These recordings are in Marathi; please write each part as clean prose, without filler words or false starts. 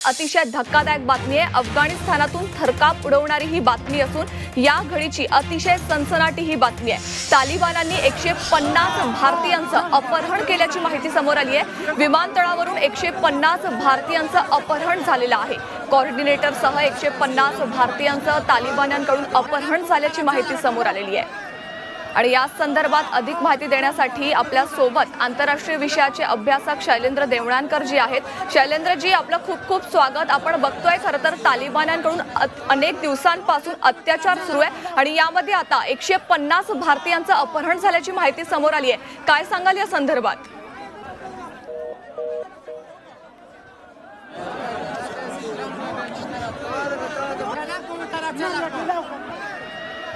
अतिशय धक्कादायक बातमी आहे। अफगाणिस्तानातून थरकाप उडवणारी ही बातमी असून या घडीची अतिशय सनसनाटी ही बातमी आहे। तालिबानांनी 150 भारतीयांचं अपहरण केल्याची माहिती समोर आली आहे। विमानतळावरून 150 भारतीयांचं अपहरण झालेलं आहे। कोऑर्डिनेटरसह 150 भारतीयांचं तालिबान्यांकडून अपहरण झाल्याची माहिती समोर आलेली आहे। आणि या संदर्भात अधिक माहिती देण्यासाठी आपल्या सोबत आंतरराष्ट्रीय विषयाचे अभ्यासक शैलेंद्र देवळानकर जी आहेत। शैलेंद्र जी, आपलं खूप खूप स्वागत। आपण बघतोय खरं तर तालिबान्यांकडून अनेक दिवसांपासून अत्याचार सुरू आहे आणि यामध्ये आता 150 भारतीयांचं अपहरण झाल्याची माहिती समोर आली आहे। काय सांगाल या संदर्भात?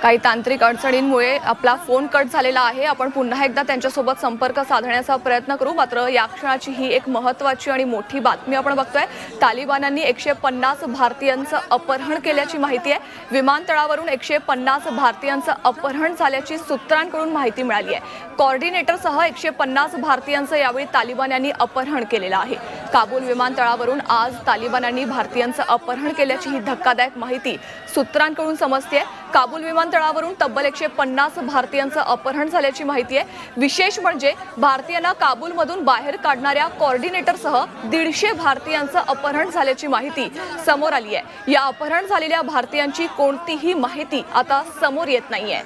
काही तांत्रिक अडचणींमुळे आपला फोन कट झालेला आहे। आपण पुन्हा एकदा त्यांच्यासोबत संपर्क साधण्याचा प्रयत्न करू। मात्र या क्षणाची ही एक महत्त्वाची आणि मोठी बातमी आपण बघतोय। तालिबानांनी 150 भारतीयांचं अपहरण केल्याची माहिती आहे। विमानतळावरून 150 भारतीयांचं अपहरण झाल्याची सूत्रांकडून माहिती मिळाली आहे। कोऑर्डिनेटरसह 150 भारतीयांचं यावेळी तालिबान्यांनी अपहरण केलेलं आहे। काबूल विमानतळावरून आज तालिबानांनी भारतीयांचं अपहरण केल्याची ही धक्कादायक माहिती सूत्रांकडून समजते। काबूल विमानतळावरून तब्बल 150 भारतीयांचं अपहरण झाल्याची माहिती आहे। विशेष म्हणजे भारतीयांना काबूलमधून बाहेर काढणाऱ्या कोऑर्डिनेटरसह 150 भारतीयांचं अपहरण झाल्याची माहिती समोर आली आहे। या अपहरण झालेल्या भारतीयांची कोणतीही माहिती आता समोर येत नाहीये।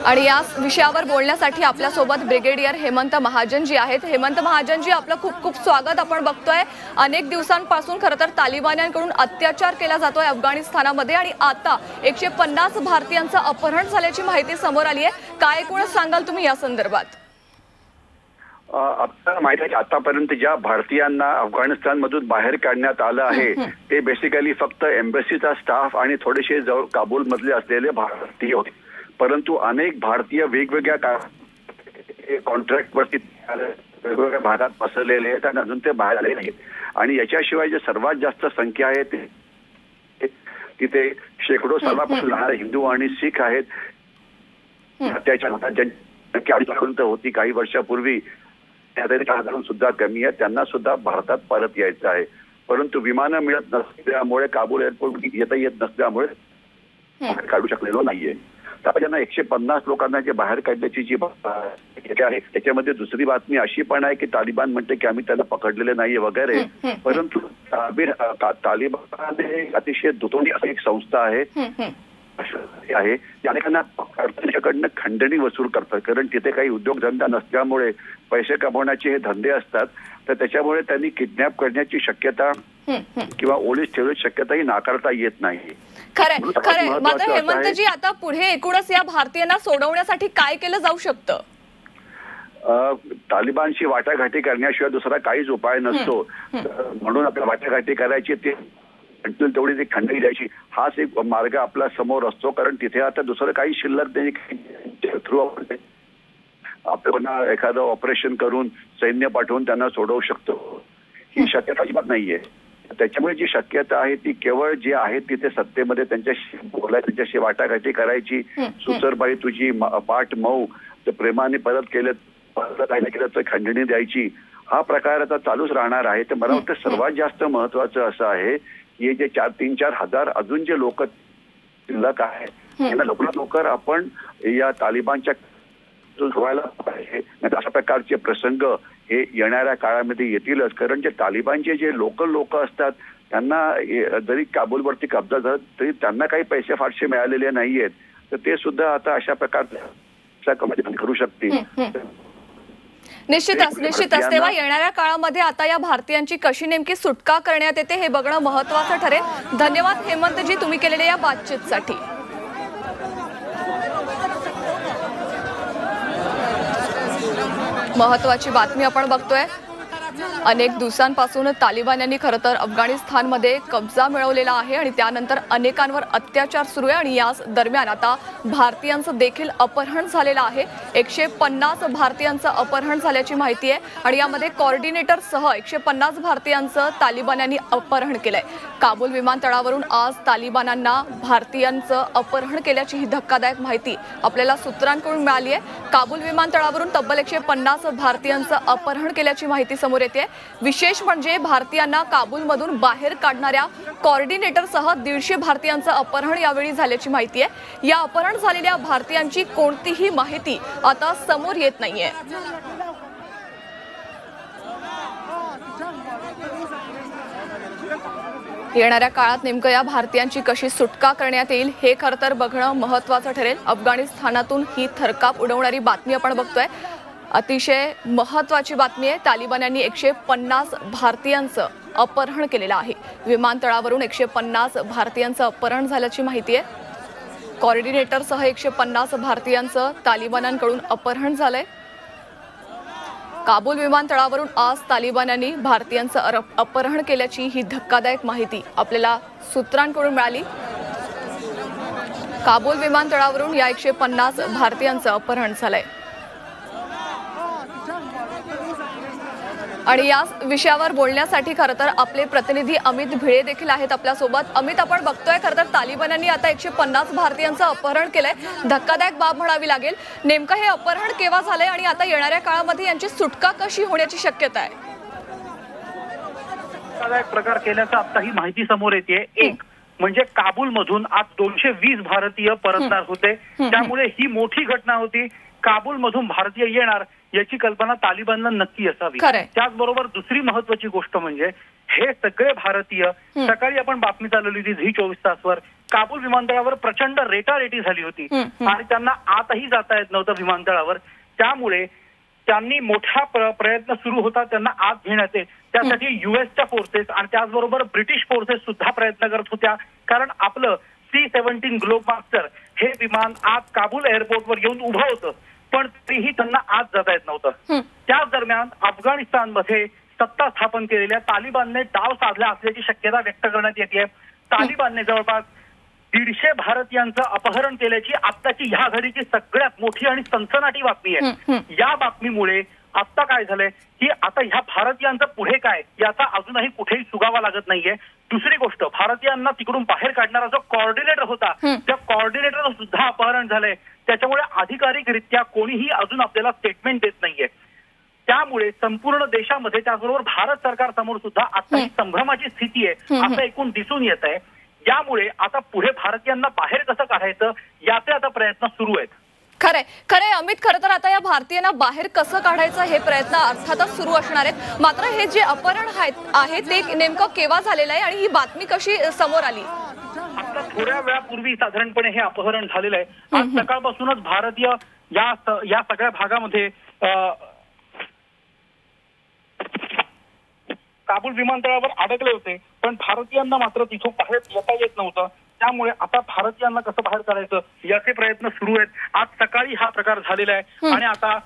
आणि या विषयावर बोलण्यासाठी आपल्या सोबत ब्रिगेडियर हेमंत महाजन जी आहेत। हेमंत महाजन जी, आपलं खूप खूप स्वागत। आपण बघतोय अनेक दिवसांपासून खरं तर तालिबान्यांकडून अत्याचार केला जातोय अफगाणिस्तानामध्ये आणि आता 150 भारतीयांचं अपहरण झाल्याची माहिती समोर आली आहे। काय एकूणच सांगाल तुम्ही या संदर्भात? आपल्याला माहिती आहे की आतापर्यंत ज्या भारतीयांना अफगाणिस्तानमधून बाहेर काढण्यात आलं आहे ते बेसिकली फक्त एम्बसीचा स्टाफ आणि थोडेसे जवळ काबूलमधले असलेले भारतीय होते। परंतु अनेक भारतीय वेगवेगळ्या कॉन्ट्रॅक्टवरती वेगवेगळ्या भागात पसरलेले आहेत आणि अजून ते बाहेर आले नाहीत। आणि याच्याशिवाय जे सर्वात जास्त संख्या आहे ते तिथे शेकडो सालापासून राहणारे हिंदू आणि शीख आहेत। त्याच्या संख्या 2.5 होती काही वर्षापूर्वी, सुद्धा कमी आहे। त्यांना सुद्धा भारतात परत यायचं आहे, परंतु विमानं मिळत नसल्यामुळे काबूल एअरपोर्ट येता येत नसल्यामुळे काढू शकलेलो नाहीये। त्यांना 150 लोकांना जे बाहेर काढण्याची जी आहे त्याच्यामध्ये दुसरी बातमी अशी पण आहे की तालिबान म्हणते की आम्ही त्याला पकडलेले नाहीये वगैरे, परंतु तालिबान अतिशय दुतोंडी अशी एक संस्था आहे ती अनेकांना त्याच्याकडनं खंडणी वसूल करतात। कारण तिथे काही उद्योगधंदा नसल्यामुळे पैसे कमवण्याचे हे धंदे असतात, तर त्याच्यामुळे त्यांनी किडनॅप करण्याची शक्यता किंवा ओलीस ठेवण्याची शक्यता ही नाकारता येत नाही। खरं खरं। मात्र हेमंतजी, आता पुढे एकूणच या भारतीयांना सोडवण्यासाठी काय केलं जाऊ शकतं? तालिबानशी वाटाघाटी करण्याशिवाय दुसरा काहीच उपाय नसतो। म्हणून आपल्याला वाटाघाटी करायची, ते तेवढी ती खंडणी द्यायची, हाच एक मार्ग आपला समोर असतो। कारण तिथे आता दुसरं काही शिल्लक नाही। थ्रू आपण एखादं ऑपरेशन करून सैन्य पाठवून त्यांना सोडवू शकतो, ही शक्यता अजिबात नाहीये। त्याच्यामुळे जी शक्यता आहे ती केवळ जे आहे तिथे सत्तेमध्ये त्यांच्याशी बोलायचं, त्यांच्याशी वाटाघाटी करायची। सुसरबाई तुझी पाठ मऊ, तर प्रेमाने परत केलं तर खंडणी द्यायची, हा प्रकार आता चालूच राहणार आहे। तर मला वाटतं सर्वात जास्त महत्वाचं असं आहे की जे 3-4 हजार अजून जे लोक शिल्लक आहे त्यांना लवकरात लवकर आपण या तालिबानच्या व्हायला पाहिजे। अशा प्रकारचे प्रसंग हे येणाऱ्या काळामध्ये येतीलच। कारण जे तालिबानचे जे लोकल लोक असतात त्यांना जरी काबूलवरती कब्जा झाला तरी त्यांना काही पैसे फारसे मिळालेले नाहीयेत, तर ते सुद्धा आता अशा प्रकारचा करू शकतील। निश्चितच तेव्हा येणाऱ्या काळामध्ये आता या भारतीयांची कशी नेमकी सुटका करण्यात येते हे बघणं महत्त्वाचं ठरेल। धन्यवाद हेमंतजी, तुम्ही केलेल्या या बातचीतसाठी। महत्त्वाची बातमी आपण बघतोय। अनेक दिवसांपासून तालिबान्यांनी खरं तर अफगाणिस्तानमध्ये कब्जा मिळवलेला आहे आणि त्यानंतर अनेकांवर अत्याचार सुरू आहे आणि याच दरम्यान आता भारतीयांचं देखील अपहरण झालेलं आहे। 150 भारतीयांचं अपहरण झाल्याची माहिती आहे आणि यामध्ये कोऑर्डिनेटरसह 150 भारतीयांचं तालिबान्यांनी अपहरण केलंय। काबूल विमानतळावरून आज तालिबानांना भारतीयांचं अपहरण केल्याची ही धक्कादायक माहिती आपल्याला सूत्रांकडून मिळाली आहे। काबूल विमानतळावरून तब्बल 150 भारतीयांचं अपहरण केल्याची माहिती समोर येते। विशेष म्हणजे भारतीयांना काबूलमधून बाहेर काढणाऱ्या कोऑर्डिनेटरसह 150 भारतीयांचं अपहरण यावेळी झाल्याची माहिती आहे। या अपहरण झालेल्या भारतीयांची कोणतीही माहिती आता समोर येत नाहीये। येणाऱ्या काळात नेमकं या भारतीयांची कशी सुटका करण्यात येईल हे खरं तर बघणं महत्त्वाचं ठरेल। अफगाणिस्तानातून ही थरकाप उडवणारी बातमी आपण बघतोय। अतिशय महत्त्वाची बातमी आहे। तालिबान्यांनी 150 भारतीयांचं अपहरण केलेलं आहे। विमानतळावरून 150 भारतीयांचं अपहरण झाल्याची माहिती आहे। कोऑर्डिनेटरसह 150 भारतीयांचं तालिबान्यांकडून अपहरण झालंय। काबूल विमानतळावरून आज तालिबान्यांनी भारतीयांचं अपहरण केल्याची ही धक्कादायक माहिती आपल्याला सूत्रांकडून मिळाली। काबूल विमानतळावरून या 150 भारतीयांचं अपहरण झालंय आणि या विषयावर बोलण्यासाठी खरं तर आपले प्रतिनिधी अमित भिडे देखील आहेत आपल्यासोबत। अमित, आपण बघतोय खरं तर तालिबान्यांनी आता 150 भारतीयांचं अपहरण केलंय। धक्कादायक बाब म्हणावी लागेल। नेमकं हे अपहरण केव्हा झालंय आणि आता येणाऱ्या काळामध्ये यांची सुटका कशी होण्याची शक्यता आहे? धक्कादायक प्रकार केल्याचं आता ही माहिती समोर येते। एक म्हणजे काबूलमधून आज 220 भारतीय परतणार होते, त्यामुळे ही मोठी घटना होती। काबूलमधून भारतीय येणार याची कल्पना तालिबानला नक्की असावी। त्याचबरोबर दुसरी महत्वाची गोष्ट म्हणजे हे सगळे भारतीय सकाळी आपण बातमी चालवली होती झी 24 तासवर, काबूल विमानतळावर प्रचंड रेटारेटी झाली होती आणि त्यांना आतही जाता येत नव्हतं विमानतळावर। त्यामुळे त्यांनी मोठा प्रयत्न सुरू होता त्यांना आत घेण्याचे। त्यासाठी युएसच्या फोर्सेस आणि त्याचबरोबर ब्रिटिश फोर्सेस सुद्धा प्रयत्न करत होत्या, कारण आपलं C-17 ग्लोबमास्टर हे विमान आज काबूल एअरपोर्टवर येऊन उभं होतं, पण तरीही त्यांना आत जाता येत नव्हतं। त्याच दरम्यान अफगाणिस्तानमध्ये सत्ता स्थापन केलेल्या तालिबानने डाव साधला असल्याची शक्यता व्यक्त करण्यात येते। तालिबानने जवळपास 150 भारतीयांचं अपहरण केल्याची आत्ताची ह्या घडीची सगळ्यात मोठी आणि सनसनाटी बातमी आहे। या बातमीमुळे आता काय झालंय की आता ह्या भारतीयांचं पुढे काय याचा अजूनही कुठेही सुगावा लागत नाहीये। दुसरी गोष्ट, भारतीयांना तिकडून बाहेर काढणारा जो कोऑर्डिनेटर होता त्या कोऑर्डिनेटरचं सुद्धा अपहरण झालंय। त्याच्यामुळे अधिकारिकरित्या कोणीही अजून आपल्याला स्टेटमेंट देत नाहीये। त्यामुळे संपूर्ण देशामध्ये त्याचबरोबर भारत सरकार समोर सुद्धा आता ही संभ्रमाची स्थिती आहे असं एकूण दिसून येत आहे। यामुळे आता पुढे भारतीयांना बाहेर कसं काढायचं याचे आता प्रयत्न सुरू आहेत। खरंय अमित, खरं तर आता या भारतीयांना बाहेर कसं काढायचं हे प्रयत्न अर्थातच सुरू असणार आहेत। मात्र हे जे अपहरण आहे ते नेमकं केव्हा झालेलं आहे आणि ही बातमी कशी समोर आली? आता थोड्या वेळापूर्वी साधारणपणे हे अपहरण झालेलं आहे। आज सकाळपासूनच भारतीय या सगळ्या भागामध्ये काबूल विमानतळावर अडकले होते, पण भारतीयांना मात्र तिथून बाहेर येता येत नव्हतं। त्यामुळे आता भारतीयांना कसं बाहेर काढायचं याचे प्रयत्न सुरू आहेत। आज सकाळी हा प्रकार झालेला आहे आणि आता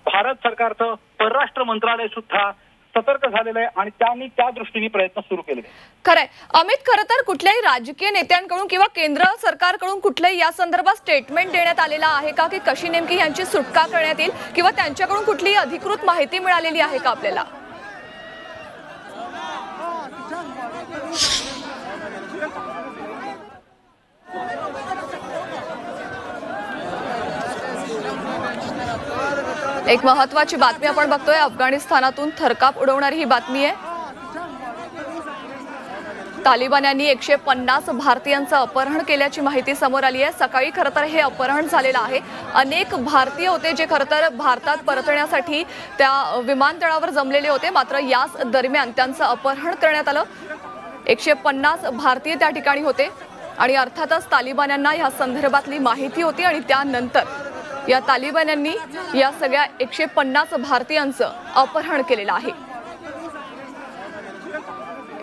भारत सरकारचं परराष्ट्र मंत्रालय सुद्धा सतर्क झालेलं आहे आणि त्यांनी त्या दृष्टीने प्रयत्न सुरू केले। खरंय अमित, खरं तर कुठल्याही राजकीय नेत्यांकडून किंवा केंद्र सरकारकडून कुठल्याही या संदर्भात स्टेटमेंट देण्यात आलेला आहे का की कशी नेमकी यांची सुटका करण्यात येईल किंवा त्यांच्याकडून कुठलीही अधिकृत माहिती मिळालेली आहे का आपल्याला? एक महत्वाची बातमी आपण बघतोय। अफगाणिस्तानातून थरकाप उडवणारी ही बातमी आहे। तालिबान्यांनी 150 भारतीयांचं अपहरण केल्याची माहिती समोर आली आहे। सकाळी खरं तर हे अपहरण झालेलं आहे। अनेक भारतीय होते जे खरं तर भारतात परतण्यासाठी त्या विमानतळावर जमलेले होते, मात्र याच दरम्यान त्यांचं अपहरण करण्यात आलं। 150 भारतीय त्या ठिकाणी होते आणि अर्थातच तालिबान्यांना या संदर्भातली माहिती होती आणि त्यानंतर या तालिबान्यांनी या सगळ्या 150 भारतीयांचं अपहरण केलेलं आहे।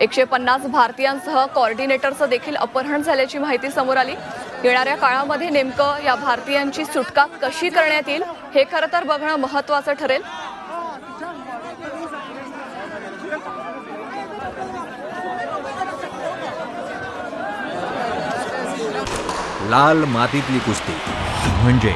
150 भारतीयांसह कोऑर्डिनेटरचं देखील अपहरण झाल्याची माहिती समोर आली। येणाऱ्या काळामध्ये नेमकं या भारतीयांची सुटका कशी करण्यात येईल हे खरं तर बघणं महत्त्वाचं ठरेल। लाल मातीतली कुस्ती म्हणजे